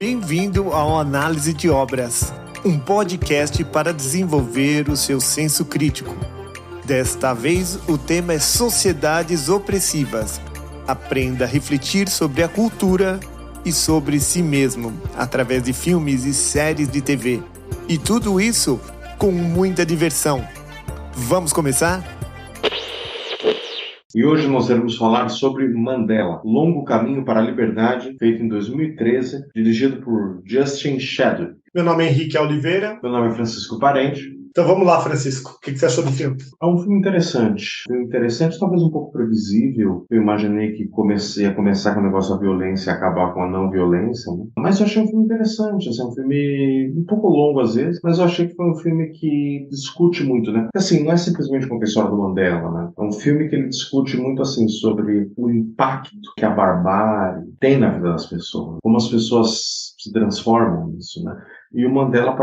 Bem-vindo ao Análise de Obras, um podcast para desenvolver o seu senso crítico. Desta vez, o tema é Sociedades Opressivas. Aprenda a refletir sobre a cultura e sobre si mesmo, através de filmes e séries de TV. E tudo isso com muita diversão. Vamos começar? E hoje nós iremos falar sobre Mandela, Longo Caminho para a Liberdade, feito em 2013, dirigido por Justin Chadwick. Meu nome é Henrique Oliveira. Meu nome é Francisco Parente. Então vamos lá, Francisco. O que você achou do filme? É um filme interessante. Talvez um pouco previsível. Eu imaginei que ia começar com o negócio da violência e acabar com a não violência, né? Mas eu achei um filme interessante. É um filme um pouco longo às vezes, mas eu achei que foi um filme que discute muito, né? Porque, assim, não é simplesmente contar a história do Mandela, né? É um filme que ele discute muito, assim, sobre o impacto que a barbárie tem na vida das pessoas. Como as pessoas se transformam nisso, né? E o Mandela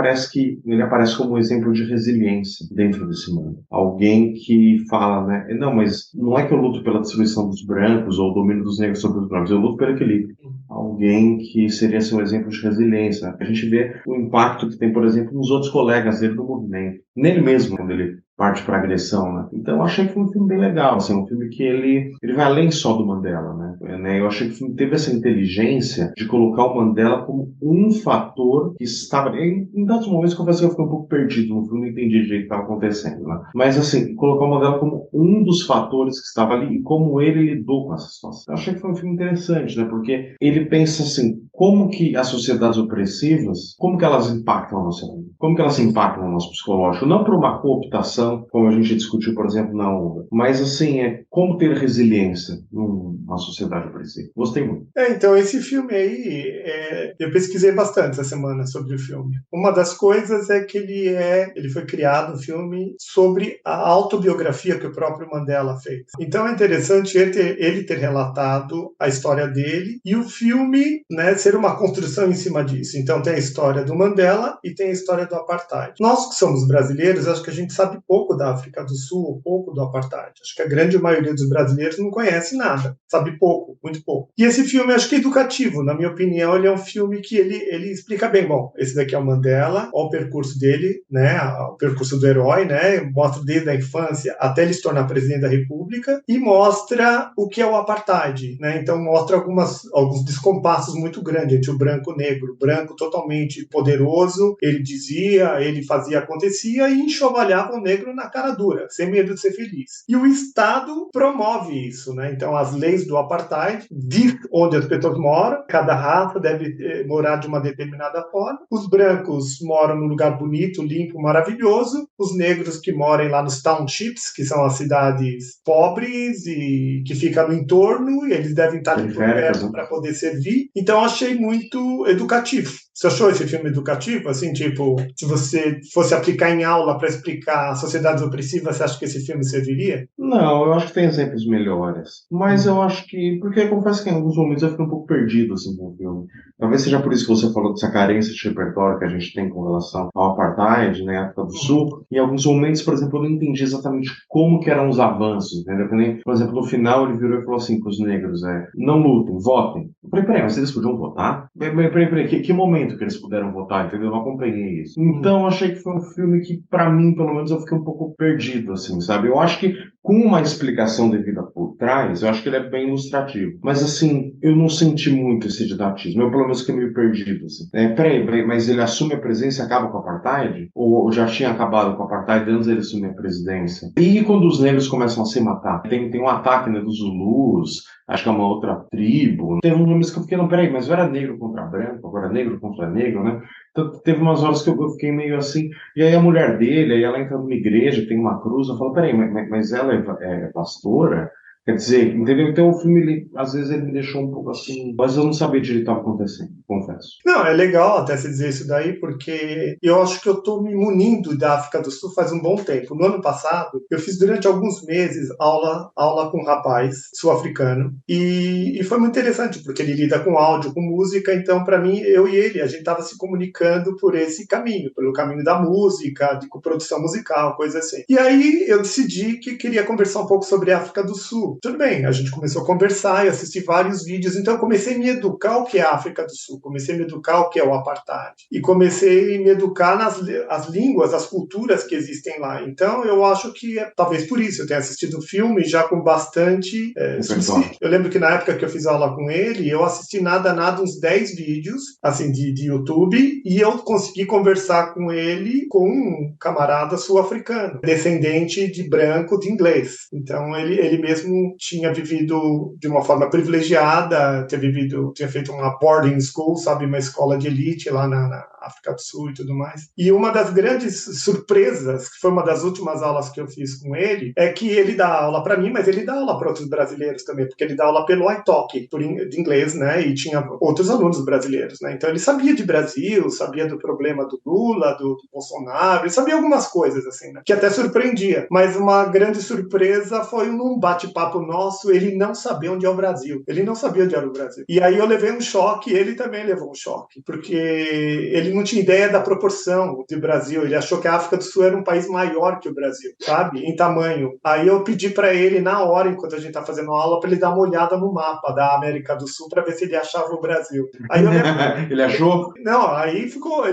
ele aparece como um exemplo de resiliência dentro desse mundo. Alguém que fala, né? Não, mas não é que eu luto pela destruição dos brancos ou o domínio dos negros sobre os brancos, eu luto pelo equilíbrio. Alguém que seria assim, um exemplo de resiliência. A gente vê o impacto que tem, por exemplo, nos outros colegas dele do movimento. Nele mesmo, quando ele parte para agressão, né? Então eu achei que foi um filme bem legal, assim, um filme que ele vai além só do Mandela, né? Eu achei que o filme teve essa inteligência de colocar o Mandela como um fator que estava... Em dados momentos, confesso que eu fiquei um pouco perdido no filme, não entendi direito o que estava acontecendo, né? Mas, assim, colocar o Mandela como um dos fatores que estava ali e como ele lidou com essa situação. Eu achei que foi um filme interessante, né? Porque ele pensa assim, como que as sociedades opressivas, como que elas impactam a nossa vida? Como que elas impactam o nosso psicológico? Não por uma cooptação, como a gente discutiu, por exemplo, na onda, mas assim, como ter resiliência numa sociedade opressiva. Gostei muito. Então, esse filme aí, eu pesquisei bastante essa semana sobre o filme. Uma das coisas é que ele foi criado um filme sobre a autobiografia que o próprio Mandela fez. Então é interessante ele ter relatado a história dele e o filme, né, ser uma construção em cima disso. Então tem a história do Mandela e tem a história do Apartheid. Nós que somos brasileiros, acho que a gente sabe pouco da África do Sul, pouco do Apartheid. Acho que a grande maioria dos brasileiros não conhece nada, sabe pouco, muito pouco. E esse filme acho que é educativo, na minha opinião, ele é um filme que ele explica bem, bom, esse daqui é o Mandela, olha o percurso dele, né, o percurso do herói, né, mostra desde a infância até ele se tornar presidente da República e mostra o que é o Apartheid, né, então mostra alguns descompassos muito grandes entre o branco e o negro, o branco totalmente poderoso, ele dizia, ele fazia, acontecia e enxovalhava o negro na cara dura, sem medo de ser feliz. E o Estado promove isso, né? Então as leis do Apartheid diz onde as pessoas moram, cada raça deve morar de uma determinada forma. Os brancos moram num lugar bonito, limpo, maravilhoso. Os negros que moram lá nos townships, que são as cidades pobres e que ficam no entorno, e eles devem estar ali por perto para poder servir. Então achei muito educativo. Você achou esse filme educativo? Assim, tipo, se você fosse aplicar em aula para explicar sociedades opressivas, você acha que esse filme serviria? Não, eu acho que tem exemplos melhores. Mas eu acho que... Porque eu confesso que em alguns momentos eu fico um pouco perdido, assim, com o filme. Talvez seja por isso que você falou dessa carência de repertório que a gente tem com relação ao Apartheid, né, África do Sul. Em alguns momentos, por exemplo, eu não entendi exatamente como que eram os avanços, entendeu? Por exemplo, no final ele virou e falou assim para os negros, não lutem, votem. Eu falei, peraí, mas eles podiam votar? Peraí, que momento que eles puderam votar, entendeu? Eu não acompanhei isso. Então, eu achei que foi um filme que, pra mim, pelo menos, eu fiquei um pouco perdido, assim, sabe? Eu acho que, com uma explicação devida por trás, eu acho que ele é bem ilustrativo. Mas, assim, eu não senti muito esse didatismo. Eu, pelo menos, fiquei meio perdido, assim. Peraí, mas ele assume a presidência e acaba com o Apartheid? Ou já tinha acabado com o Apartheid antes ele assumir a presidência? E quando os negros começam a se matar? Tem um ataque, né, dos Zulus, acho que é uma outra tribo. Tem uns nomes que eu fiquei, não, peraí, mas eu era negro contra branco, agora negro contra negro, né? Então, teve umas horas que eu fiquei meio assim, e aí a mulher dele, aí ela entra numa igreja, tem uma cruz, eu falo, peraí, mas ela é pastora? Quer dizer, entendeu? Então o filme, às vezes, ele me deixou um pouco assim, mas eu não sabia direito o que estava acontecendo, confesso. Não, é legal até você dizer isso daí, porque eu acho que eu estou me munindo da África do Sul faz um bom tempo. No ano passado, eu fiz durante alguns meses aula com um rapaz sul-africano, e foi muito interessante, porque ele lida com áudio, com música, então para mim, eu e ele, a gente estava se comunicando por esse caminho, pelo caminho da música, de produção musical, coisa assim. E aí eu decidi que queria conversar um pouco sobre a África do Sul. Tudo bem, a gente começou a conversar e assistir vários vídeos, então eu comecei a me educar o que é a África do Sul. Sul, comecei a me educar o que é o apartheid. E comecei a me educar nas as línguas, as culturas que existem lá. Então, eu acho que talvez por isso eu tenha assistido o filme já com bastante subsídio. Eu lembro que na época que eu fiz aula com ele, eu assisti nada, uns 10 vídeos, assim, de YouTube, e eu consegui conversar com ele com um camarada sul-africano, descendente de branco de inglês. Então, ele mesmo tinha vivido de uma forma privilegiada, tinha feito uma boarding school, sabe, uma escola de elite lá na África do Sul e tudo mais. E uma das grandes surpresas, que foi uma das últimas aulas que eu fiz com ele, é que ele dá aula para mim, mas ele dá aula para outros brasileiros também, porque ele dá aula pelo iTalk, de inglês, né, e tinha outros alunos brasileiros, né, então ele sabia de Brasil, sabia do problema do Lula, do Bolsonaro, ele sabia algumas coisas, assim, né, que até surpreendia, mas uma grande surpresa foi num bate-papo nosso, ele não sabia onde é o Brasil, ele não sabia onde era o Brasil, e aí eu levei um choque, ele também levou um choque, porque ele não tinha ideia da proporção do Brasil, ele achou que a África do Sul era um país maior que o Brasil, sabe, em tamanho. Aí eu pedi para ele, na hora, enquanto a gente tá fazendo aula, para ele dar uma olhada no mapa da América do Sul para ver se ele achava o Brasil. Aí eu Ele achou? Não, aí ele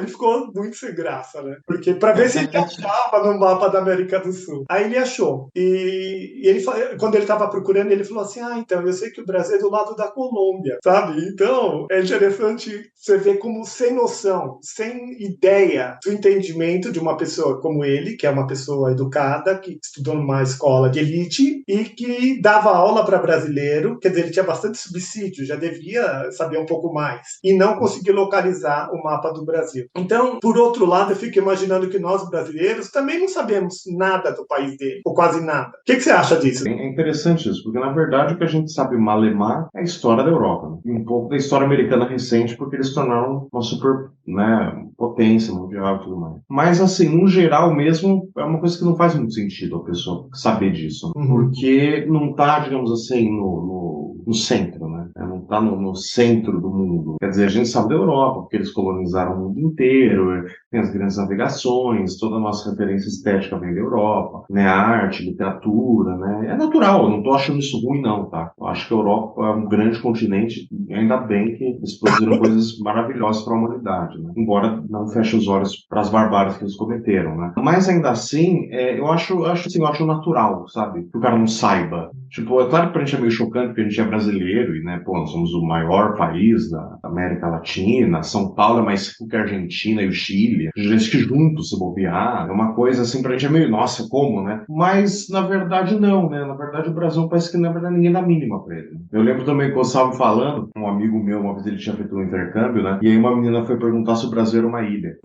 ficou muito sem graça, né? Porque para ver se ele achava no mapa da América do Sul. Aí ele achou. E ele, quando ele estava procurando, ele falou assim: então, eu sei que o Brasil é do lado da Colômbia, sabe? Então, é interessante você ver como sem noção, sem ideia do entendimento de uma pessoa como ele, que é uma pessoa educada, que estudou numa escola de elite e que dava aula para brasileiro, quer dizer, ele tinha bastante subsídio, já devia saber um pouco mais, e não conseguiu localizar o mapa do Brasil. Então, por outro lado, eu fico imaginando que nós, brasileiros, também não sabemos nada do país dele, ou quase nada. O que você acha disso? É interessante isso, porque na verdade o que a gente sabe malemar é a história da Europa, né? E um pouco da história americana recente, porque eles se tornaram uma super, né, potência mundial e tudo mais. Mas, assim, no geral mesmo, é uma coisa que não faz muito sentido a pessoa saber disso, porque não está, digamos assim, no centro, né? Não está no centro do mundo. Quer dizer, a gente sabe da Europa, porque eles colonizaram o mundo inteiro, tem as grandes navegações, toda a nossa referência estética vem da Europa, né? A arte, literatura, né? É natural, eu não estou achando isso ruim, não, tá? Eu acho que a Europa é um grande continente, e ainda bem que eles produziram coisas maravilhosas para a humanidade, né? Embora não feche os olhos para as barbáries que eles cometeram, né? Mas ainda assim, eu acho natural, sabe? Que o cara não saiba. Tipo, é claro que pra gente é meio chocante, porque a gente é brasileiro e, né, pô, nós somos o maior país da América Latina, São Paulo é mais rico que a Argentina e o Chile, a gente que juntos se bobear, é uma coisa assim, pra gente é meio, nossa, como, né? Mas, na verdade, não, né? Na verdade, o Brasil é um país que, na verdade, ninguém dá mínima pra ele. Eu lembro também que eu estava falando, um amigo meu, uma vez ele tinha feito um intercâmbio, né? E aí uma menina foi perguntar se o Brasil era uma ilha.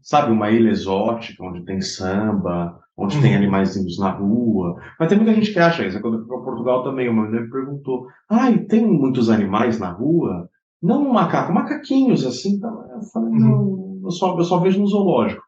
Sabe, uma ilha exótica, onde tem samba, onde tem animaizinhos na rua. Mas tem muita gente que acha isso. Quando eu fui para Portugal também, uma menina me perguntou: e tem muitos animais na rua? Não um macaco, macaquinhos assim. Eu falei, não, eu só vejo no zoológico.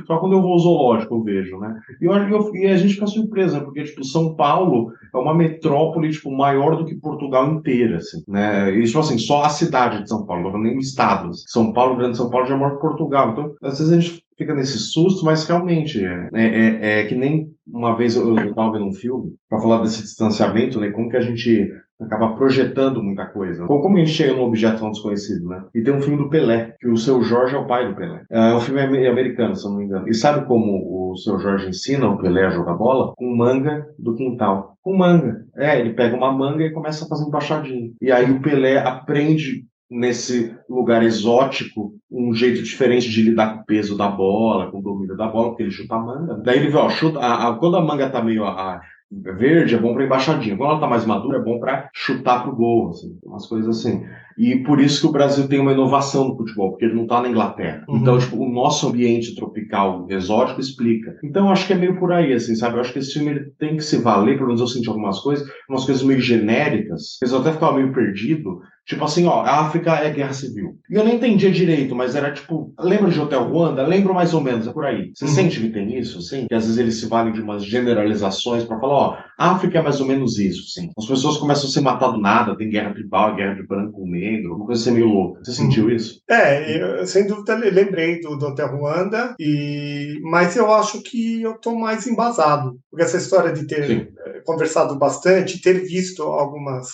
Só quando eu vou ao zoológico eu vejo, né? E a gente fica surpresa, porque, tipo, São Paulo é uma metrópole, tipo, maior do que Portugal inteira, assim, né? E, tipo assim, só a cidade de São Paulo, não nem o estado. São Paulo, Grande São Paulo já é maior que Portugal. Então, às vezes a gente fica nesse susto, mas realmente é que nem uma vez eu estava vendo um filme para falar desse distanciamento, né? Como que a gente acaba projetando muita coisa. Como a gente chega num objeto tão desconhecido, né? E tem um filme do Pelé, que o Seu Jorge é o pai do Pelé. É um filme americano, se eu não me engano. E sabe como o Seu Jorge ensina o Pelé a jogar bola? Com manga do quintal. Com manga. Ele pega uma manga e começa a fazer embaixadinha. E aí o Pelé aprende nesse lugar exótico um jeito diferente de lidar com o peso da bola, com o domínio da bola, porque ele chuta a manga. Daí ele vê, chuta, quando a manga tá meio verde, é bom para embaixadinha. Quando ela tá mais madura, é bom para chutar pro gol, assim, umas coisas assim. E por isso que o Brasil tem uma inovação no futebol, porque ele não tá na Inglaterra. Então, tipo, o nosso ambiente tropical exótico explica. Então, eu acho que é meio por aí, assim, sabe? Eu acho que esse filme ele tem que se valer, pelo menos eu senti algumas coisas meio genéricas. Eu até ficava meio perdido. Tipo assim, a África é guerra civil. E eu nem entendia direito, mas era tipo, lembra de Hotel Ruanda? Lembro mais ou menos, é por aí. Você sente que tem isso, assim? Que às vezes eles se valem de umas generalizações pra falar, África é mais ou menos isso, sim. As pessoas começam a se matar do nada, tem guerra tribal, guerra de branco com negro, uma coisa assim meio louca. Você sentiu isso? Eu, sem dúvida, lembrei do Hotel Ruanda, mas eu acho que eu tô mais embasado. Porque essa história de ter conversado bastante, ter visto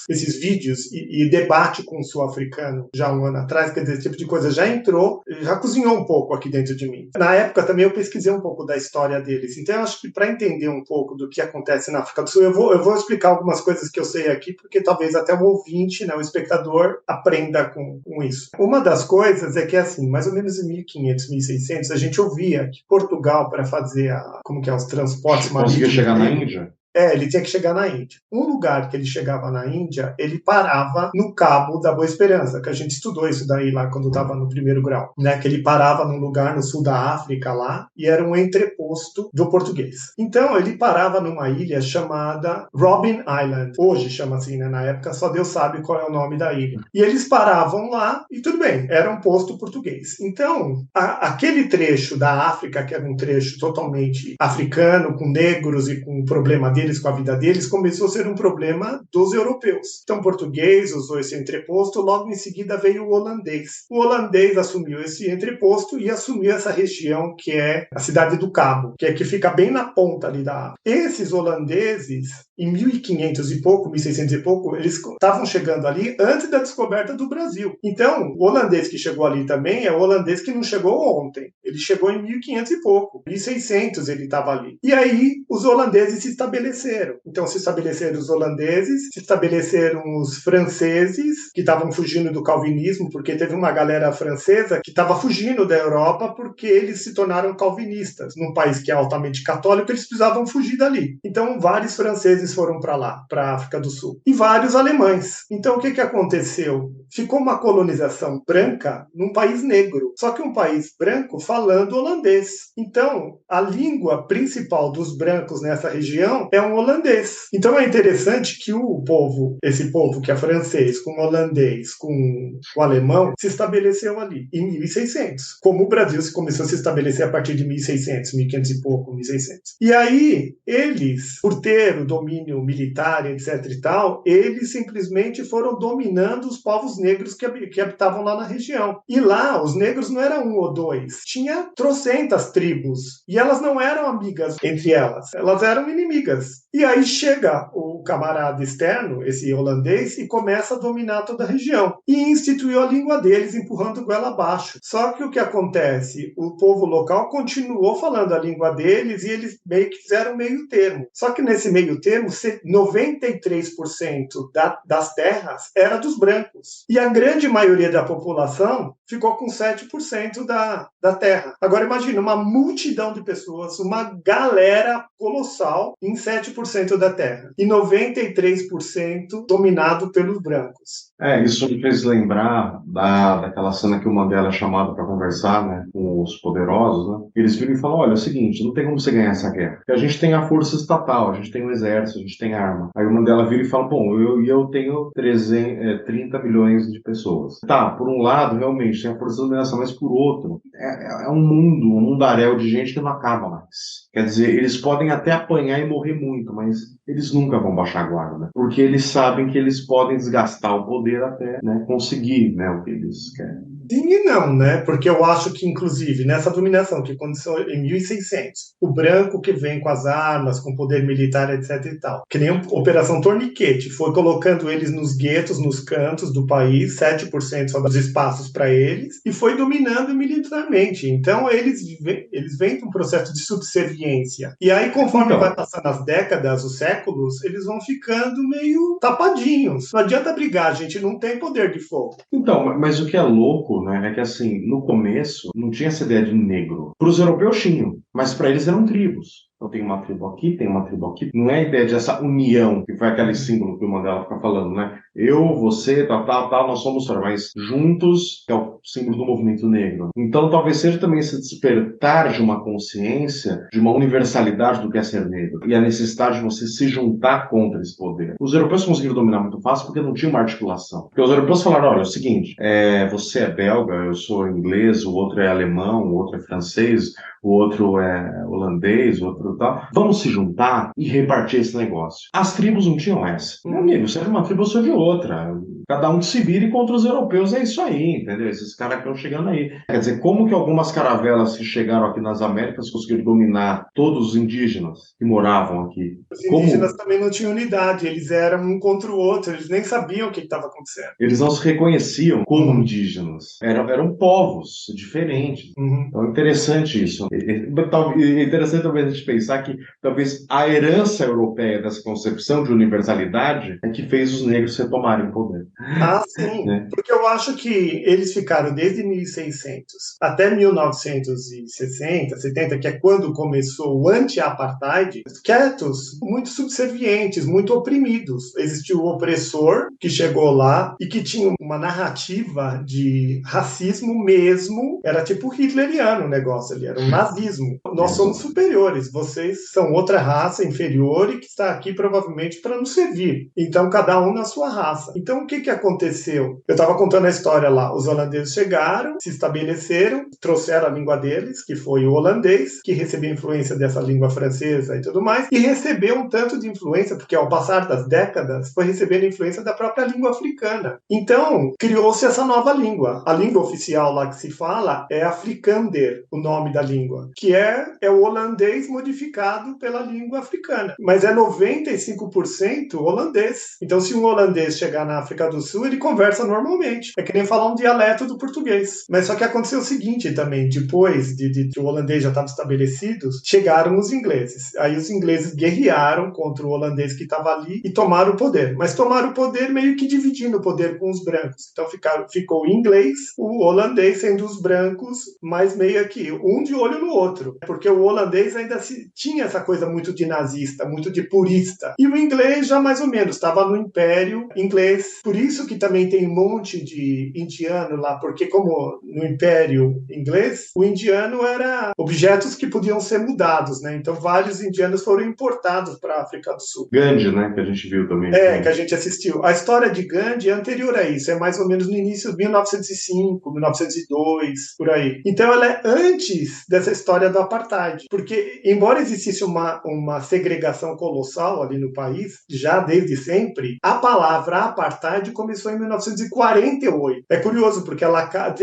esses vídeos e debate com o sul-africano já há um ano atrás, quer dizer, esse tipo de coisa já entrou, já cozinhou um pouco aqui dentro de mim. Na época também eu pesquisei um pouco da história deles, então eu acho que para entender um pouco do que acontece na África do Sul, eu vou explicar algumas coisas que eu sei aqui, porque talvez até o ouvinte, né, o espectador, aprenda com isso. Uma das coisas é que, assim, mais ou menos em 1500, 1600, a gente ouvia que Portugal, para fazer os transportes marítimos... Conseguiu chegar na Índia? Ele tinha que chegar na Índia. Um lugar que ele chegava na Índia, ele parava no Cabo da Boa Esperança, que a gente estudou isso daí lá quando estava no primeiro grau, né? Que ele parava num lugar no sul da África lá, e era um entreposto do português. Então, ele parava numa ilha chamada Robben Island. Hoje chama assim, né? Na época só Deus sabe qual é o nome da ilha. E eles paravam lá, e tudo bem, era um posto português. Então, aquele trecho da África, que era um trecho totalmente africano, com negros e com o problema deles, com a vida deles, começou a ser um problema dos europeus. Então, o português usou esse entreposto, logo em seguida veio o holandês. O holandês assumiu esse entreposto e assumiu essa região que é a cidade do Cabo, que fica bem na ponta ali da África. Esses holandeses, em 1500 e pouco, 1600 e pouco, eles estavam chegando ali antes da descoberta do Brasil. Então, o holandês que chegou ali também é o holandês que não chegou ontem. Ele chegou em 1500 e pouco. 1600 ele estava ali. E aí, os holandeses se estabeleceram. Então, se estabeleceram os holandeses, se estabeleceram os franceses, que estavam fugindo do calvinismo, porque teve uma galera francesa que estava fugindo da Europa porque eles se tornaram calvinistas. Num país que é altamente católico, eles precisavam fugir dali. Então, vários franceses foram para lá, para a África do Sul. E vários alemães. Então, o que aconteceu? Ficou uma colonização branca num país negro. Só que um país branco falando holandês. Então, a língua principal dos brancos nessa região é um holandês. Então é interessante que esse povo que é francês, com holandês, com o alemão, se estabeleceu ali, em 1600. Como o Brasil começou a se estabelecer a partir de 1600, 1500 e pouco, 1600. E aí, eles, por ter o domínio militar, etc e tal, eles simplesmente foram dominando os povos negros que habitavam lá na região. E lá, os negros não eram um ou dois. Tinha trocentas tribos. E elas não eram amigas entre elas. Elas eram inimigas. E aí chega o camarada externo, esse holandês, e começa a dominar toda a região. E instituiu a língua deles, empurrando goela abaixo. Só que o que acontece? O povo local continuou falando a língua deles e eles meio que fizeram meio termo. Só que nesse meio termo, 93% das terras era dos brancos. E a grande maioria da população ficou com 7% da terra. Agora imagina, uma multidão de pessoas, uma galera colossal em 7% da terra. E 93% dominado pelos brancos. Isso me fez lembrar daquela cena que o Mandela é chamado para conversar, né, com os poderosos, né? Eles viram e falam, olha, é o seguinte, não tem como você ganhar essa guerra. Porque a gente tem a força estatal, a gente tem o exército, a gente tem arma. Aí o Mandela vira e fala, bom, eu tenho 30 milhões de pessoas. Tá, por um lado, realmente, tem a força da dominação, mas por outro, é um mundaréu de gente que não acaba mais. Quer dizer, eles podem até apanhar e morrer muito, mas eles nunca vão baixar a guarda, né? Porque eles sabem que eles podem desgastar o poder até, né, conseguir, né, o que eles querem. Sim e não, né? Porque eu acho que, inclusive, nessa dominação que aconteceu em 1600, o branco que vem com as armas, com poder militar, etc e tal, que nem Operação Torniquete, foi colocando eles nos guetos, nos cantos do país, 7% só dos espaços para eles, e foi dominando militarmente. Então, eles vêm de um processo de subserviência. E aí, conforme vai passando as décadas, os séculos, eles vão ficando meio tapadinhos. Não adianta brigar, a gente não tem poder de fogo. Então, mas o que é louco, né, é que assim, no começo não tinha essa ideia de negro. Para os europeus tinham, mas para eles eram tribos. Então tem uma tribo aqui, tem uma tribo aqui. Não é a ideia dessa união, que foi aquele símbolo que o Mandela fica falando, né? Eu, você, tal, nós somos mas juntos, que é o símbolo do movimento negro. Então talvez seja também esse despertar de uma consciência, de uma universalidade do que é ser negro. E a necessidade de você se juntar contra esse poder. Os europeus conseguiram dominar muito fácil porque não tinha uma articulação. Porque os europeus falaram, olha, é o seguinte, você é belga, eu sou inglês, o outro é alemão, o outro é francês, o outro é holandês, o outro e tal. Vamos se juntar e repartir esse negócio. As tribos não tinham essa. Meu amigo, você é de uma tribo, eu sou de outra. Cada um se vire contra os europeus, é isso aí, entendeu? Esses caras que estão chegando aí. Quer dizer, como que algumas caravelas que chegaram aqui nas Américas conseguiram dominar todos os indígenas que moravam aqui? Os indígenas também não tinham unidade, eles eram um contra o outro, eles nem sabiam o que estava acontecendo. Eles não se reconheciam como indígenas. Eram povos diferentes. Então é interessante isso. É interessante talvez a gente pensar que talvez a herança europeia dessa concepção de universalidade é que fez os negros retomarem o poder. Ah, sim. Né? Porque eu acho que eles ficaram desde 1600 até 1960, 70, que é quando começou o anti-apartheid, quietos, muito subservientes, muito oprimidos. Existiu o opressor que chegou lá e que tinha uma narrativa de racismo mesmo, era tipo hitleriano o negócio ali, era um nazismo. Nós somos superiores, vocês são outra raça inferior e que está aqui provavelmente para nos servir. Então, cada um na sua raça. Então, o que aconteceu? Eu estava contando a história lá. Os holandeses chegaram, se estabeleceram, trouxeram a língua deles, que foi o holandês, que recebeu influência dessa língua francesa e tudo mais, e recebeu um tanto de influência, porque ao passar das décadas, foi recebendo influência da própria língua africana. Então, criou-se essa nova língua. A língua oficial lá que se fala é Afrikaner, o nome da língua, que é o holandês modificado pela língua africana. Mas é 95% holandês. Então, se um holandês chegar na África do Sul, ele conversa normalmente. É que nem falar um dialeto do português. Mas só que aconteceu o seguinte também, depois de o holandês já estava estabelecido, chegaram os ingleses. Aí os ingleses guerrearam contra o holandês que estava ali e tomaram o poder. Mas tomaram o poder meio que dividindo o poder com os brancos. Então ficou o inglês, o holandês sendo os brancos, mas meio que um de olho no outro. Porque o holandês ainda tinha essa coisa muito de nazista, muito de purista. E o inglês já mais ou menos, estava no Império Inglês. Por isso que também tem um monte de indiano lá, porque como no Império Inglês, o indiano era objetos que podiam ser mudados, né? Então vários indianos foram importados para a África do Sul. Gandhi, né? Que a gente viu também. Que a gente assistiu. A história de Gandhi é anterior a isso, é mais ou menos no início de 1905, 1902, por aí. Então ela é antes dessa história do apartheid, porque embora existisse uma segregação colossal ali no país, já desde sempre, a palavra apartheid começou em 1948. É curioso, porque ela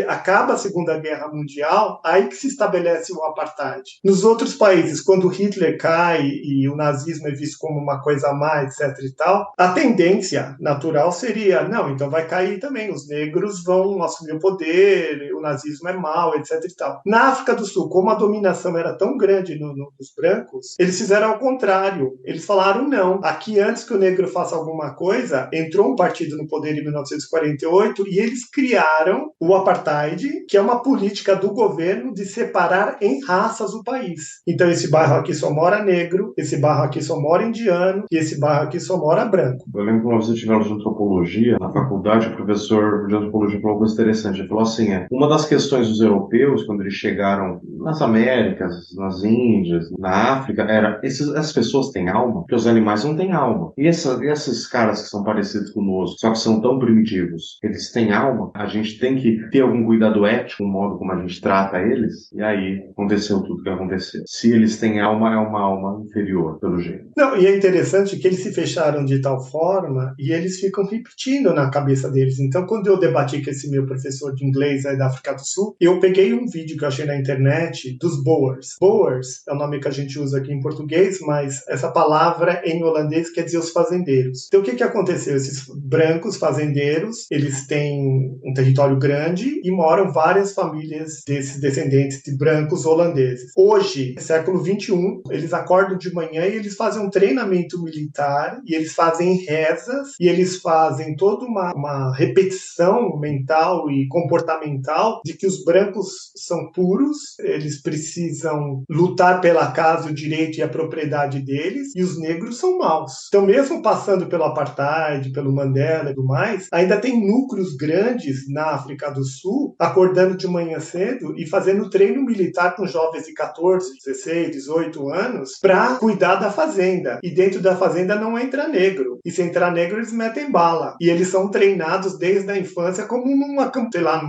acaba a Segunda Guerra Mundial, aí que se estabelece o apartheid. Nos outros países, quando Hitler cai e o nazismo é visto como uma coisa má, etc e tal, a tendência natural seria, não, então vai cair também, os negros vão assumir o poder, o nazismo é mau, etc e tal. Na África do Sul, como a dominação era tão grande nos brancos, eles fizeram ao contrário. Eles falaram, não, aqui antes que o negro faça alguma coisa, entrou um partido no poder em 1948 e eles criaram o apartheid, que é uma política do governo de separar em raças o país. Então esse bairro aqui só mora negro, esse bairro aqui só mora indiano e esse bairro aqui só mora branco. Eu lembro que uma vez tivemos de antropologia, na faculdade, o professor de antropologia falou uma coisa interessante. Ele falou assim, uma das questões dos europeus, quando eles chegaram nas Américas, nas Índias, na África, era, essas pessoas têm alma? Porque os animais não têm alma. E esses caras que são parecidos conosco, só que são tão primitivos, eles têm alma? A gente tem que ter algum cuidado ético, um modo como a gente trata eles? E aí aconteceu tudo o que aconteceu. Se eles têm alma, é uma alma inferior, pelo jeito. Não, e é interessante que eles se fecharam de tal forma e eles ficam repetindo na cabeça deles. Então, quando eu debati com esse meu professor de inglês aí da África do Sul, eu peguei um vídeo que eu achei na internet dos Boers. Boers é o nome que a gente usa aqui em português, mas essa palavra em holandês quer dizer os fazendeiros. Então, o que aconteceu? Esses brancos fazendeiros, eles têm um território grande e moram várias famílias desses descendentes de brancos holandeses. Hoje, século XXI, eles acordam de manhã e eles fazem um treinamento militar e eles fazem rezas e eles fazem toda uma repetição mental e comportamental de que os brancos são puros, eles precisam lutar pela casa, o direito e a propriedade deles, e os negros são maus. Então, mesmo passando pelo apartheid, pelo Mandela e tudo mais, ainda tem núcleos grandes na África do Sul acordando de manhã cedo e fazendo treino militar com jovens de 14, 16, 18 anos para cuidar da fazenda. E dentro da fazenda não entra negro. E se entrar negro, eles metem bala. E eles são treinados desde a infância como num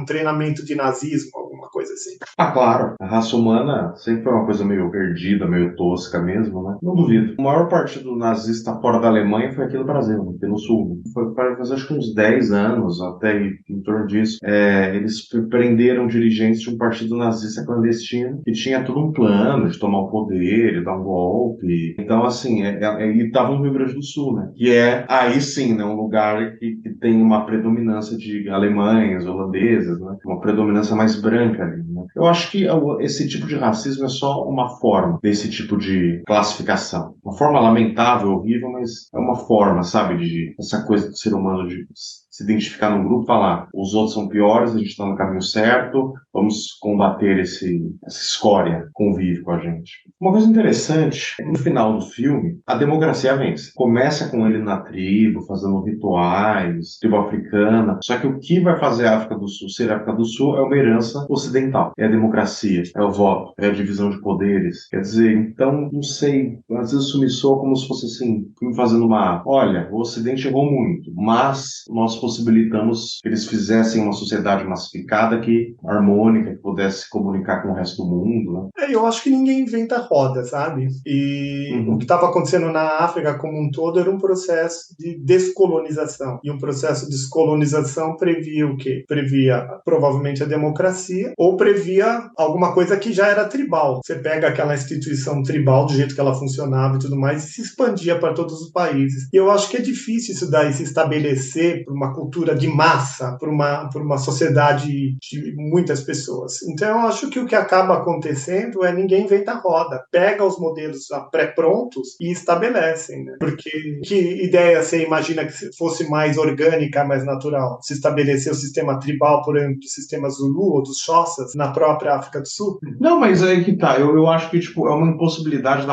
treinamento de nazismo, alguma coisa coisa assim. Ah, claro, a raça humana sempre foi uma coisa meio perdida, meio tosca mesmo, né? Não duvido. O maior partido nazista fora da Alemanha foi aqui no Brasil, aqui no Sul, né? Foi faz acho que uns 10 anos, até em torno disso. Eles prenderam dirigentes de um partido nazista clandestino que tinha todo um plano de tomar o poder, de dar um golpe. Então, assim, e estava no Rio Grande do Sul, né? Que é, aí sim, né, um lugar que tem uma predominância de alemães, holandeses, né? Uma predominância mais branca ali, né? Eu acho que esse tipo de racismo é só uma forma desse tipo de classificação. Uma forma lamentável, horrível, mas é uma forma, sabe, de essa coisa do ser humano de se identificar num grupo e falar: os outros são piores, a gente está no caminho certo, vamos combater essa escória que convive com a gente. Uma coisa interessante, no final do filme, a democracia vence. Começa com ele na tribo, fazendo rituais, tribo africana, só que o que vai fazer a África do Sul ser a África do Sul é uma herança ocidental. É a democracia, é o voto, é a divisão de poderes. Quer dizer, então, não sei, às vezes isso me soa como se fosse assim, me fazendo olha, o Ocidente errou muito, mas nós possibilitamos que eles fizessem uma sociedade massificada, harmônica, que pudesse se comunicar com o resto do mundo, né? Eu acho que ninguém inventa roda, sabe? E o que estava acontecendo na África como um todo era um processo de descolonização. E um processo de descolonização previa o quê? Previa provavelmente a democracia ou previa alguma coisa que já era tribal. Você pega aquela instituição tribal do jeito que ela funcionava e tudo mais e se expandia para todos os países. E eu acho que é difícil isso daí se estabelecer por uma cultura de massa, por uma sociedade de muitas pessoas. Então eu acho que o que acaba acontecendo é ninguém inventa a roda. Pega os modelos pré-prontos e estabelecem, né? Porque que ideia você imagina que fosse mais orgânica, mais natural? Se estabelecer o sistema tribal, por exemplo, do sistema Zulu ou dos Xhosas na própria África do Sul? Não, mas aí que tá. Eu acho que tipo, é uma impossibilidade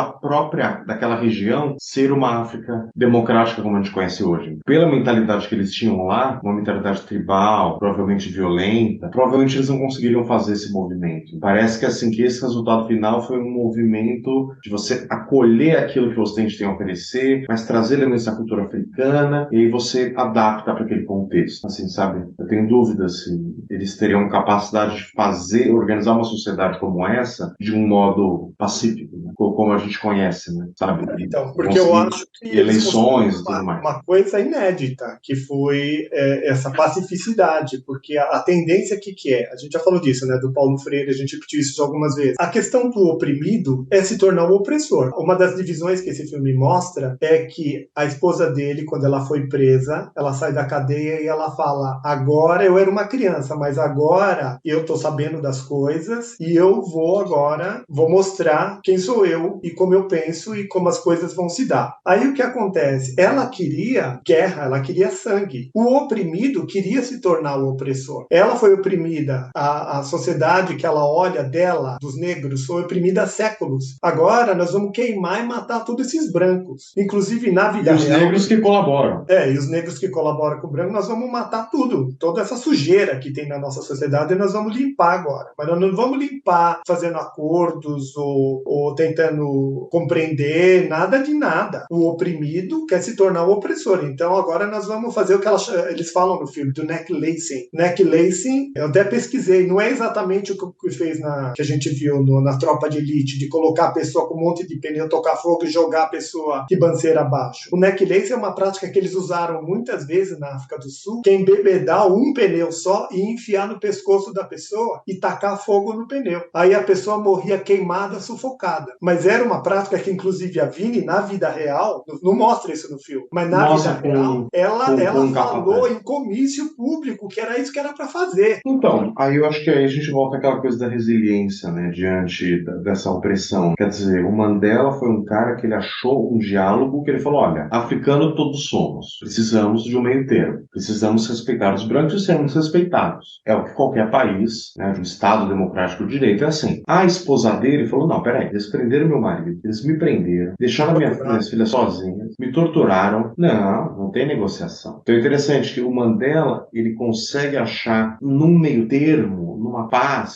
daquela região ser uma África democrática como a gente conhece hoje. Pela mentalidade que eles tinham lá, uma mentalidade tribal, provavelmente violenta, provavelmente eles não conseguiriam fazer esse movimento. Parece que assim, que esse resultado final foi um movimento de você acolher aquilo que o Ocidente tem a oferecer, mas trazer elementos da cultura africana e aí você adapta para aquele contexto. Assim, sabe? Eu tenho dúvidas se eles teriam capacidade de organizar uma sociedade como essa de um modo pacífico, né? Como a gente conhece, né? Sabe? Então, porque eu acho que eleições e tudo mais. Uma coisa inédita, que foi essa pacificidade, porque a tendência que é, a gente já falou disso, né, do Paulo Freire, a gente repetiu isso algumas vezes, a questão do oprimido é se tornar o opressor. Uma das divisões que esse filme mostra é que a esposa dele, quando ela foi presa, ela sai da cadeia e ela fala: agora eu era uma criança, mas agora eu tô sabendo das coisas e eu vou mostrar quem sou eu e como eu penso e como as coisas vão se dar. Aí o que acontece? Ela queria guerra, ela queria sangue. O oprimido queria se tornar o opressor. Ela foi oprimida. A sociedade que ela olha dela, dos negros, foi oprimida há séculos. Agora nós vamos queimar e matar todos esses brancos. Inclusive na vida real. E os negros que colaboram. E os negros que colaboram com o branco, nós vamos matar tudo. Toda essa sujeira que tem na nossa sociedade, nós vamos limpar agora. Mas nós não vamos limpar fazendo acordos ou tentando compreender, nada de nada. O oprimido quer se tornar o opressor. Então agora nós vamos fazer o que eles falam no filme, do necklacing. Necklacing, eu até pesquisei, não é exatamente o que fez que a gente viu na Tropa de Elite, de colocar a pessoa com um monte de pneu, tocar fogo e jogar a pessoa ribanceira abaixo. O necklacing é uma prática que eles usaram muitas vezes na África do Sul, que é embebedar um pneu só e enfiar no pescoço da pessoa e tacar fogo no pneu. Aí a pessoa morria queimada, sufocada. Mas era uma prática que, inclusive, a Vini, na vida real, não mostra isso no filme, mas na vida real, ela falou em comício público que era isso que era para fazer. Então, aí eu acho que aí a gente volta àquela coisa da resiliência, né, diante dessa opressão. Quer dizer, o Mandela foi um cara que ele achou um diálogo que ele falou: olha, africano todos somos, precisamos de um meio termo, precisamos respeitar os brancos e sermos respeitados. É o que qualquer país, né, de um Estado democrático de direito é assim. A esposa dele falou: não, peraí, eles prenderam meu marido, eles me prenderam, deixaram minhas filhas sozinhas, me torturaram. Não tem negociação. Então é interessante que o Mandela, ele consegue achar num meio termo, numa paz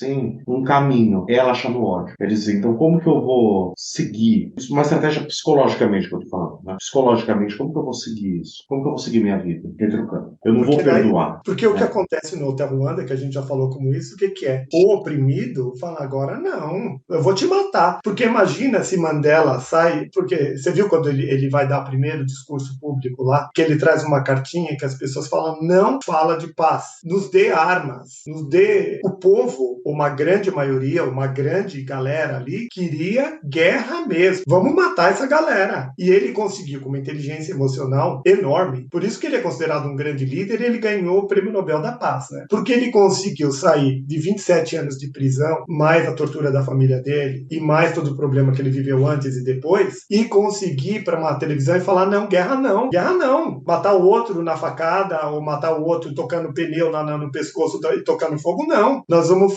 sim, um caminho. Ela acha no ódio. Quer dizer, então como que eu vou seguir? Isso é uma estratégia psicologicamente que eu tô falando, né? Psicologicamente, como que eu vou seguir isso? Como que eu vou seguir minha vida? Retrucando. Eu não vou perdoar. Porque o que Né? acontece no Hotel Ruanda, que a gente já falou como isso, o que, que é? O oprimido fala, agora não, eu vou te matar. Porque imagina se Mandela sai, porque você viu quando ele vai dar primeiro discurso público lá, que ele traz uma cartinha que as pessoas falam, não fala de paz, nos dê armas, nos dê... O povo, uma grande maioria, uma grande galera ali, queria guerra mesmo. Vamos matar essa galera. E ele conseguiu, com uma inteligência emocional enorme, por isso que ele é considerado um grande líder, ele ganhou o Prêmio Nobel da Paz, né? Porque ele conseguiu sair de 27 anos de prisão, mais a tortura da família dele, e mais todo o problema que ele viveu antes e depois, e conseguir ir para uma televisão e falar, não, guerra não. Matar o outro na facada, ou matar o outro tocando pneu no pescoço e tocando fogo, não. Nós vamos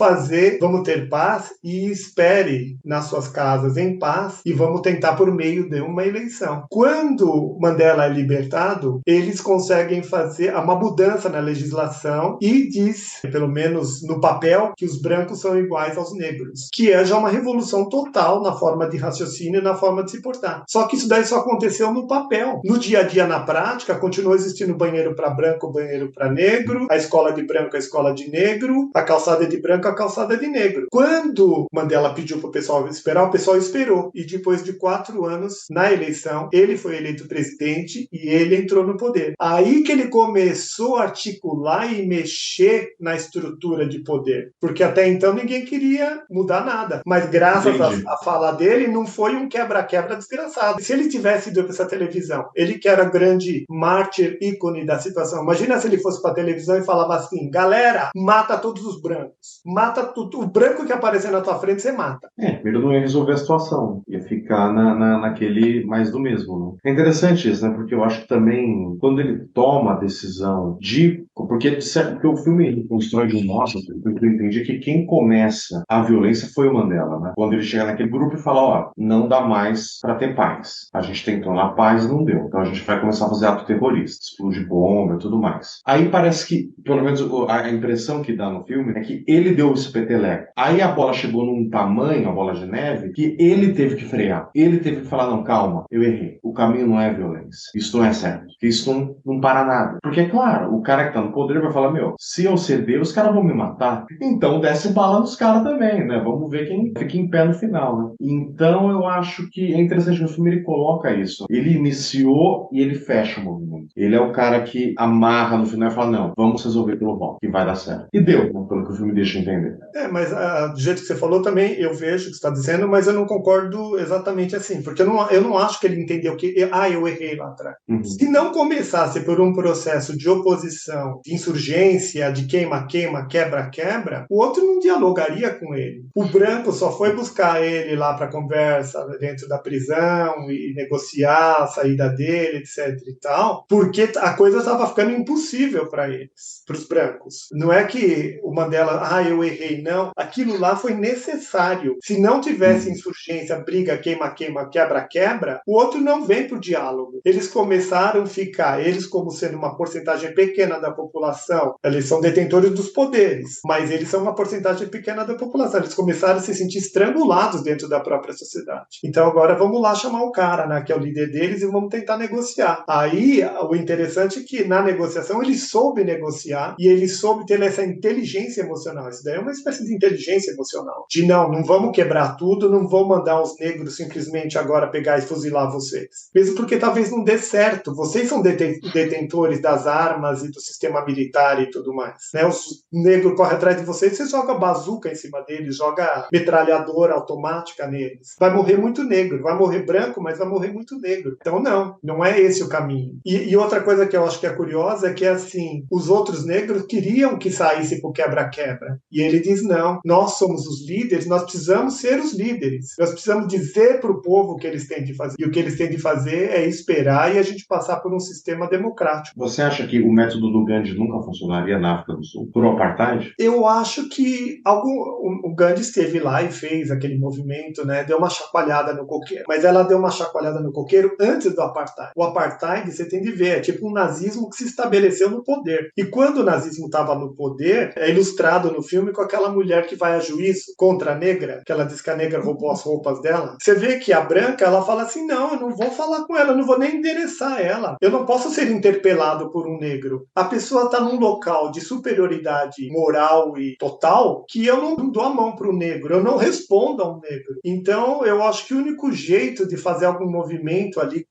ter paz e espere nas suas casas em paz e vamos tentar por meio de uma eleição. Quando Mandela é libertado, eles conseguem fazer uma mudança na legislação e diz, pelo menos no papel, que os brancos são iguais aos negros, que é já uma revolução total na forma de raciocínio e na forma de se portar. Só que isso daí só aconteceu no papel. No dia a dia, na prática, continuou existindo banheiro para branco, banheiro para negro, a escola de branco, a escola de negro, a calçada de branco, a calçada de negro. Quando Mandela pediu para o pessoal esperar, o pessoal esperou. E depois de 4 anos, na eleição, ele foi eleito presidente e ele entrou no poder. Aí que ele começou a articular e mexer na estrutura de poder. Porque até então ninguém queria mudar nada. Mas graças à fala dele, não foi um quebra-quebra desgraçado. Se ele tivesse ido para essa televisão, ele que era grande mártir, ícone da situação, imagina se ele fosse para a televisão e falava assim, galera, mata todos os brancos. Mata tudo. O branco que aparecer na tua frente, você mata. Ele não ia resolver a situação. Ia ficar naquele mais do mesmo. Né? É interessante isso, né? Porque eu acho que também, quando ele toma a decisão de... Porque o filme ele constrói de um modo que eu entendi que quem começa a violência foi o Mandela, né? Quando ele chega naquele grupo e fala, ó, não dá mais para ter paz. A gente tentou na paz e não deu. Então a gente vai começar a fazer ato terrorista, explodir bomba e tudo mais. Aí parece que, pelo menos a impressão que dá no filme é que ele deu esse peteleco. Aí a bola chegou num tamanho, a bola de neve, que ele teve que frear. Ele teve que falar, não, calma, eu errei. O caminho não é violência. Isso não é certo. Isso não para nada. Porque, é claro, o cara que tá no poder vai falar, meu, se eu ceder, os caras vão me matar. Então desce bala nos caras também, né? Vamos ver quem fica em pé no final, né? Então eu acho que é interessante que o filme ele coloca isso. Ele iniciou e ele fecha o movimento. Ele é o cara que amarra no final e fala, não, vamos resolver pelo voto, que vai dar certo. E deu, né? Pelo que o filme deixa entender. Mas do jeito que você falou também, eu vejo o que você está dizendo, mas eu não concordo exatamente assim, porque eu não acho que ele entendeu que, eu errei lá atrás. Uhum. Se não começasse por um processo de oposição, de insurgência, de queima-queima, quebra-quebra, o outro não dialogaria com ele. O branco só foi buscar ele lá para conversa dentro da prisão e negociar a saída dele, etc e tal, porque a coisa estava ficando impossível para eles, para os brancos. Não é que o Mandela, eu errei, não. Aquilo lá foi necessário. Se não tivesse insurgência, briga, queima-queima, quebra-quebra, o outro não vem para o diálogo. Eles começaram a ficar, eles como sendo uma porcentagem pequena da população, eles são detentores dos poderes, mas eles são uma porcentagem pequena da população. Eles começaram a se sentir estrangulados dentro da própria sociedade. Então agora vamos lá chamar o cara, né, que é o líder deles, e vamos tentar negociar. Aí o interessante é que na negociação ele soube negociar e ele soube ter essa inteligência emocional. Isso daí é uma espécie de inteligência emocional. De não vamos quebrar tudo, não vou mandar os negros simplesmente agora pegar e fuzilar vocês. Mesmo porque talvez não dê certo. Vocês são detentores das armas e do sistema militar e tudo mais. Né? Os negros correm atrás de vocês, você joga bazuca em cima deles, joga metralhadora automática neles. Vai morrer muito negro. Vai morrer branco, mas vai morrer muito negro. Então não é esse o caminho. E outra coisa que eu acho que é curiosa é que, assim, os outros negros queriam que saísse pro quebra-quebra. E ele diz, não, nós somos os líderes, nós precisamos ser os líderes. Nós precisamos dizer para o povo o que eles têm de fazer. E o que eles têm de fazer é esperar e a gente passar por um sistema democrático. Você acha que o método do Gandhi Gandhi nunca funcionaria na África do Sul? Por apartheid? Eu acho que o Gandhi esteve lá e fez aquele movimento, né? Deu uma chacoalhada no coqueiro. Mas ela deu uma chacoalhada no coqueiro antes do apartheid. O apartheid, você tem de ver, é tipo um nazismo que se estabeleceu no poder. E quando o nazismo estava no poder, é ilustrado no filme com aquela mulher que vai a juízo contra a negra, que ela diz que a negra roubou as roupas dela. Você vê que a branca, ela fala assim, não, eu não vou falar com ela, eu não vou nem endereçar ela. Eu não posso ser interpelado por um negro. A pessoa está num local de superioridade moral e total que eu não dou a mão para o negro, eu não respondo a um negro. Então, eu acho que o único jeito de fazer algum movimento ali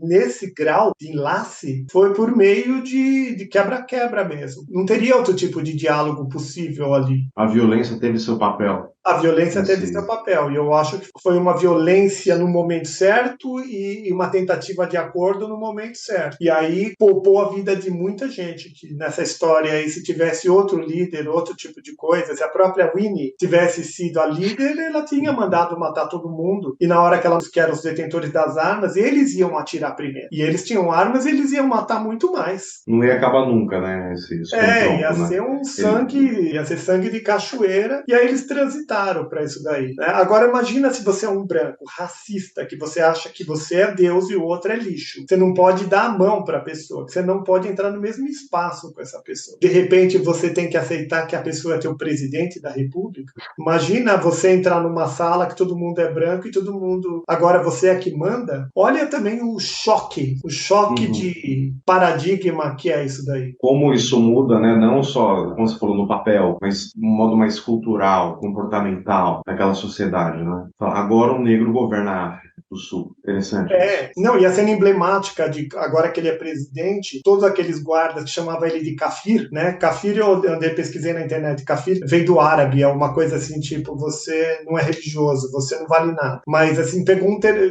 nesse grau de enlace foi por meio de quebra-quebra mesmo. Não teria outro tipo de diálogo possível ali. A violência teve seu papel. A violência teve seu papel, e eu acho que foi uma violência no momento certo e uma tentativa de acordo no momento certo. E aí poupou a vida de muita gente, que nessa história aí, se tivesse outro líder, outro tipo de coisa, se a própria Winnie tivesse sido a líder, ela tinha mandado matar todo mundo, e na hora que eram os detentores das armas, eles iam atirar primeiro. E eles tinham armas, eles iam matar muito mais. Não ia acabar nunca, né? Esse confronto, ia ser um sangue, ia ser sangue de cachoeira, e aí eles transitaram para isso daí, né? Agora imagina se você é um branco racista, que você acha que você é Deus e o outro é lixo. Você não pode dar a mão para a pessoa, você não pode entrar no mesmo espaço com essa pessoa. De repente você tem que aceitar que a pessoa é teu presidente da república. Imagina você entrar numa sala que todo mundo é branco e todo mundo... Agora você é que manda. Olha também o choque de paradigma que é isso daí. Como isso muda, né? Não só, como você falou, no papel, mas de um modo mais cultural, comportamental naquela sociedade, né? Agora um negro governa a África do Sul. Interessante. Não, e a cena emblemática de agora que ele é presidente, todos aqueles guardas que chamavam ele de kafir, né? Kafir eu andei pesquisei na internet. Kafir veio do árabe, é uma coisa assim, tipo, você não é religioso, você não vale nada. Mas assim,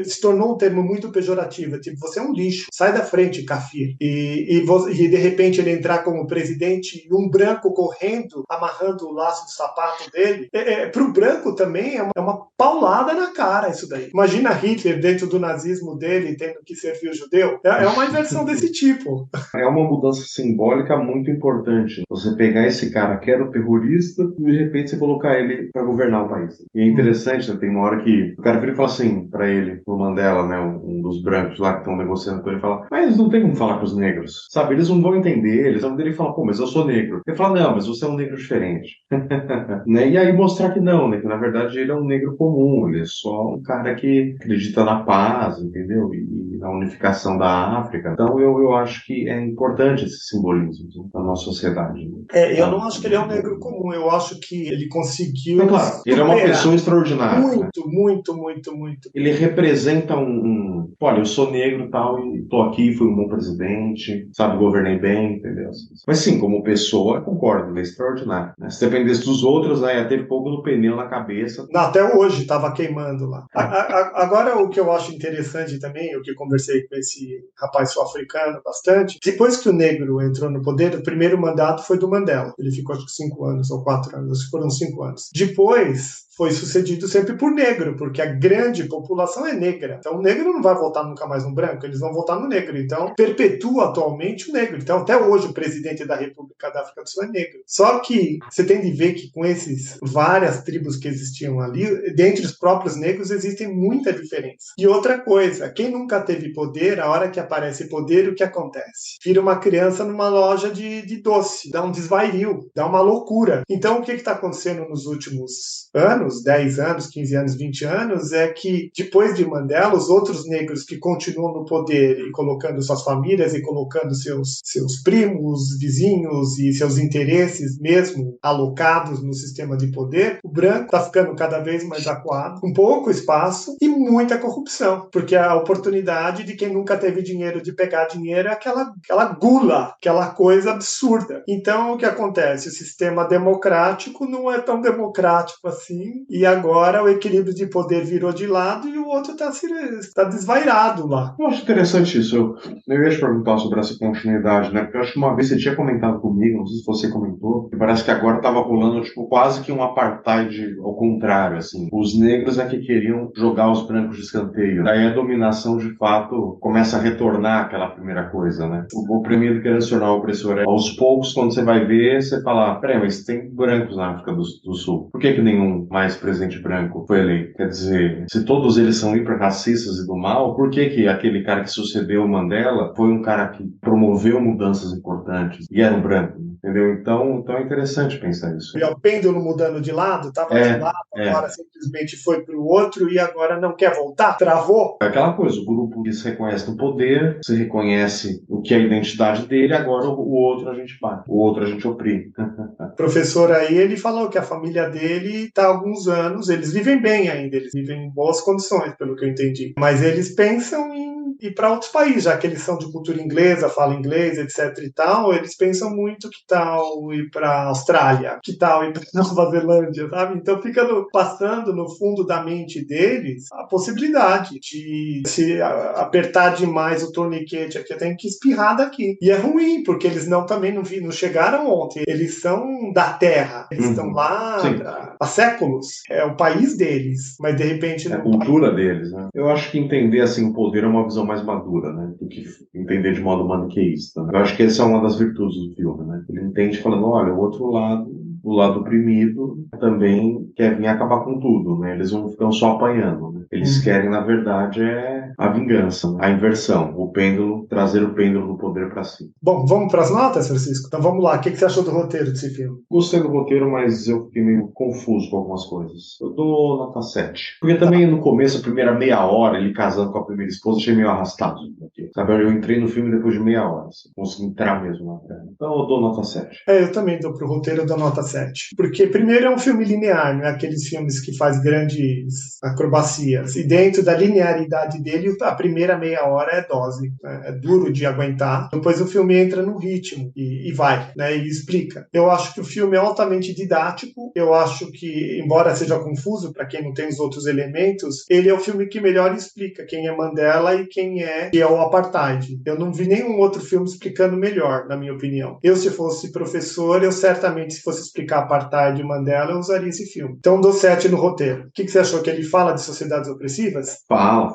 se tornou um termo muito pejorativo, tipo, você é um lixo, sai da frente, kafir. E de repente ele entrar como presidente e um branco correndo, amarrando o laço do sapato dele, pro branco também é uma paulada na cara isso daí. Imagina Hitler dentro do nazismo dele tendo que servir o judeu. É uma inversão desse tipo. É uma mudança simbólica muito importante. Você pegar esse cara que era o terrorista e de repente você colocar ele para governar o país. E é interessante, né? Tem uma hora que o cara vira e fala assim para ele, o Mandela, né? Um dos brancos lá que estão negociando com ele, fala, mas não tem como falar com os negros. Sabe, eles não vão entender, eles vão dele falar, pô, mas eu sou negro. Ele fala, não, mas você é um negro diferente. Né? E aí mostrar que não, né? Que na verdade ele é um negro comum, ele é só um cara que acredita na paz, entendeu? E na unificação da África. Então eu acho que é importante esse simbolismo, né, na nossa sociedade. Né? Eu não acho que ele é um negro comum, eu acho que ele conseguiu... Então, claro, ele é uma pessoa extraordinária. Muito, né? muito. Ele representa olha, eu sou negro e tal, e tô aqui, fui um bom presidente, sabe, governei bem, entendeu? Mas sim, como pessoa, eu concordo, ele é extraordinário. Né? Se dependesse dos outros, né, ia ter fogo no pneu na cabeça. Até hoje estava queimando lá. Agora, o que eu acho interessante também, o que eu conversei com esse rapaz sul-africano bastante, depois que o negro entrou no poder, o primeiro mandato foi do Mandela. Ele ficou acho que 5 anos ou 4 anos, acho que foram 5 anos. Depois foi sucedido sempre por negro, porque a grande população é negra. Então o negro não vai votar nunca mais no branco, eles vão votar no negro. Então perpetua atualmente o negro. Então até hoje o presidente da República da África do Sul é negro. Só que você tem de ver que com esses várias tribos que existiam ali, dentre os próprios negros existem muita diferença. E outra coisa, quem nunca teve poder, a hora que aparece poder, o que acontece? Vira uma criança numa loja de doce, dá um desvario, dá uma loucura. Então o que está acontecendo nos últimos anos, 10 anos, 15 anos, 20 anos, é que depois de Mandela, os outros negros que continuam no poder e colocando suas famílias e colocando seus primos, vizinhos e seus interesses mesmo alocados no sistema de poder, o branco está ficando cada vez mais acuado, com pouco espaço e muita corrupção, porque a oportunidade de quem nunca teve dinheiro de pegar dinheiro é aquela gula, aquela coisa absurda. Então o que acontece? O sistema democrático não é tão democrático assim, e agora o equilíbrio de poder virou de lado e o outro está desvairado lá. Eu acho interessante isso. Eu ia te perguntar sobre essa continuidade, né? Porque eu acho que uma vez você tinha comentado comigo, não sei se você comentou, que parece que agora estava rolando tipo, quase que um apartheid ao contrário, assim. Os negros é que queriam jogar os brancos de escanteio. Daí a dominação, de fato, começa a retornar àquela primeira coisa, né? O oprimido querendo se tornar o opressor. Aos poucos, quando você vai ver, você fala, peraí, mas tem brancos na África do Sul. Por que nenhum mais presidente branco foi eleito? Quer dizer, se todos eles são hiper-racistas e do mal, por que aquele cara que sucedeu o Mandela foi um cara que promoveu mudanças importantes e era um branco? Entendeu? Então é interessante pensar isso. E o pêndulo mudando de lado, estava de lado, agora simplesmente foi para o outro e agora não quer voltar? Travou? É aquela coisa, o grupo que se reconhece no poder, se reconhece o que é a identidade dele, agora o outro a gente bate, o outro a gente oprime. O professor aí, ele falou que a família dele está há alguns anos, eles vivem bem ainda, eles vivem em boas condições, pelo que eu entendi. Mas eles pensam em ir para outros países, já que eles são de cultura inglesa, falam inglês, etc e tal, eles pensam muito que tal ir para a Austrália, que tal ir para Nova Zelândia, sabe? Então fica passando no fundo da mente deles a possibilidade de se apertar demais o torniquete aqui, tem que espirrar daqui. E é ruim, porque eles também não chegaram ontem, eles são da terra, eles estão lá há séculos, é o país deles, mas de repente... É a cultura deles, né? Eu acho que entender assim, o poder é uma visão mais madura, né? Do que entender de modo maniqueísta. Né? Eu acho que essa é uma das virtudes do filme, né? Ele entende falando, olha, o outro lado, o lado oprimido, também quer vir acabar com tudo, né? Eles não ficam só apanhando, né? Eles querem, na verdade, a vingança, a inversão, o pêndulo, trazer o pêndulo do poder para si. Bom, vamos para as notas, Francisco? Então vamos lá, o que você achou do roteiro desse filme? Gostei do roteiro, mas eu fiquei meio confuso com algumas coisas. Eu dou nota 7. Porque também no começo, a primeira meia hora, ele casando com a primeira esposa, achei meio arrastado. Sabe? Eu entrei no filme depois de meia hora, assim, consegui entrar mesmo na trama. Então eu dou nota 7. Eu também dou pro roteiro, eu dou nota 7. Porque primeiro é um filme linear, não é aqueles filmes que faz grandes acrobacias. E dentro da linearidade dele, a primeira meia hora é dose, né? É duro de aguentar. Depois o filme entra no ritmo e vai, né? E explica. Eu acho que o filme é altamente didático. Eu acho que, embora seja confuso para quem não tem os outros elementos, ele é o filme que melhor explica quem é Mandela e quem é o apartheid. Eu não vi nenhum outro filme explicando melhor, na minha opinião. Eu, se fosse professor, eu certamente, se fosse explicar apartheid e Mandela, eu usaria esse filme. Então, dou 7 no roteiro. O que você achou? Que ele fala de sociedades opressivas? Fala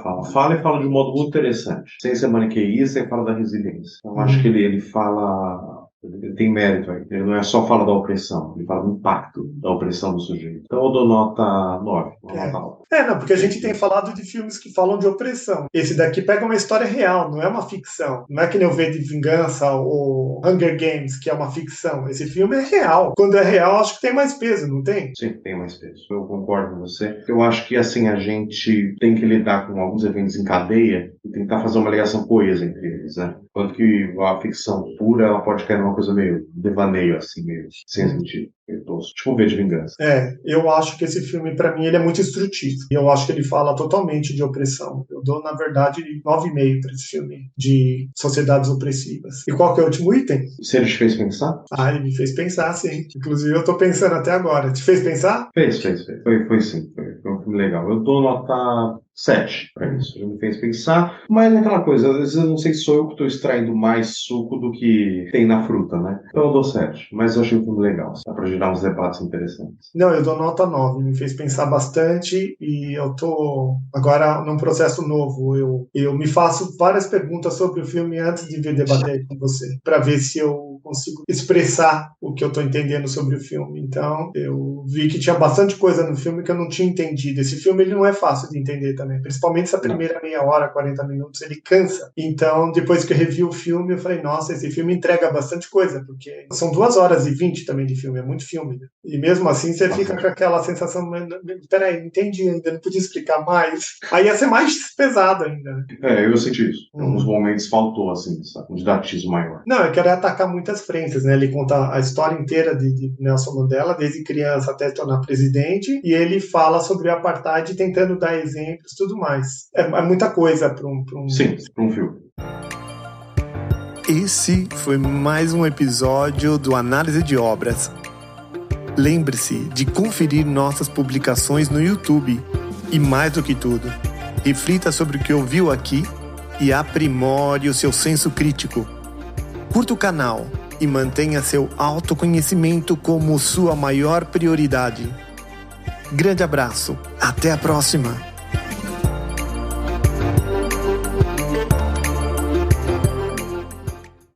e fala de um modo muito interessante. Sem ser maniqueísta, ele fala da resiliência. Então, acho que ele fala... Ele tem mérito aí. Ele não é só fala da opressão, ele fala do impacto da opressão do sujeito. Então eu dou nota 9. Nota alta. Não, porque a gente tem falado de filmes que falam de opressão. Esse daqui pega uma história real, não é uma ficção. Não é que nem o V de Vingança ou Hunger Games, que é uma ficção. Esse filme é real. Quando é real, acho que tem mais peso, não tem? Sim, tem mais peso. Eu concordo com você. Eu acho que, assim, a gente tem que lidar com alguns eventos em cadeia e tentar fazer uma ligação coesa entre eles, né? Quanto que a ficção pura, ela pode cair numa coisa meio devaneio, assim, meio sem sentido. Tipo um V de Vingança. Eu acho que esse filme, pra mim, ele é muito instrutivo. E eu acho que ele fala totalmente de opressão. Eu dou, na verdade, 9,5 pra esse filme de sociedades opressivas. E qual que é o último item? Se ele te fez pensar? Ele me fez pensar, sim. Inclusive, eu tô pensando até agora. Te fez pensar? Fez. Foi sim. Foi um filme legal. Eu dou nota 7 para isso. Já me fez pensar. Mas é aquela coisa, às vezes eu não sei se sou eu que estou extraindo mais suco do que tem na fruta, né? Então eu dou 7. Mas eu achei o filme legal. Dá para gerar uns debates interessantes. Não, eu dou nota 9. Me fez pensar bastante e eu tô agora num processo novo. Eu me faço várias perguntas sobre o filme antes de vir debater com você, para ver se eu consigo expressar o que eu tô entendendo sobre o filme. Então, eu vi que tinha bastante coisa no filme que eu não tinha entendido. Esse filme ele não é fácil de entender também. Principalmente essa primeira meia hora, 40 minutos, ele cansa. Então, depois que eu revi o filme, eu falei, nossa, esse filme entrega bastante coisa, porque são 2 horas e 20 também de filme, é muito filme, né? E mesmo assim, você fica com aquela sensação, peraí, não entendi ainda, não podia explicar mais. Aí ia ser mais pesado ainda, né? Eu senti isso. Em alguns momentos faltou, assim, um didatismo maior. Não, eu quero atacar muitas frentes, né? Ele conta a história inteira de Nelson Mandela, desde criança até tornar presidente, e ele fala sobre o apartheid tentando dar exemplos e tudo mais. É muita coisa para um... Sim, para um filme. Esse foi mais um episódio do Análise de Obras. Lembre-se de conferir nossas publicações no YouTube. E mais do que tudo, reflita sobre o que ouviu aqui e aprimore o seu senso crítico. Curta o canal e mantenha seu autoconhecimento como sua maior prioridade. Grande abraço, até a próxima!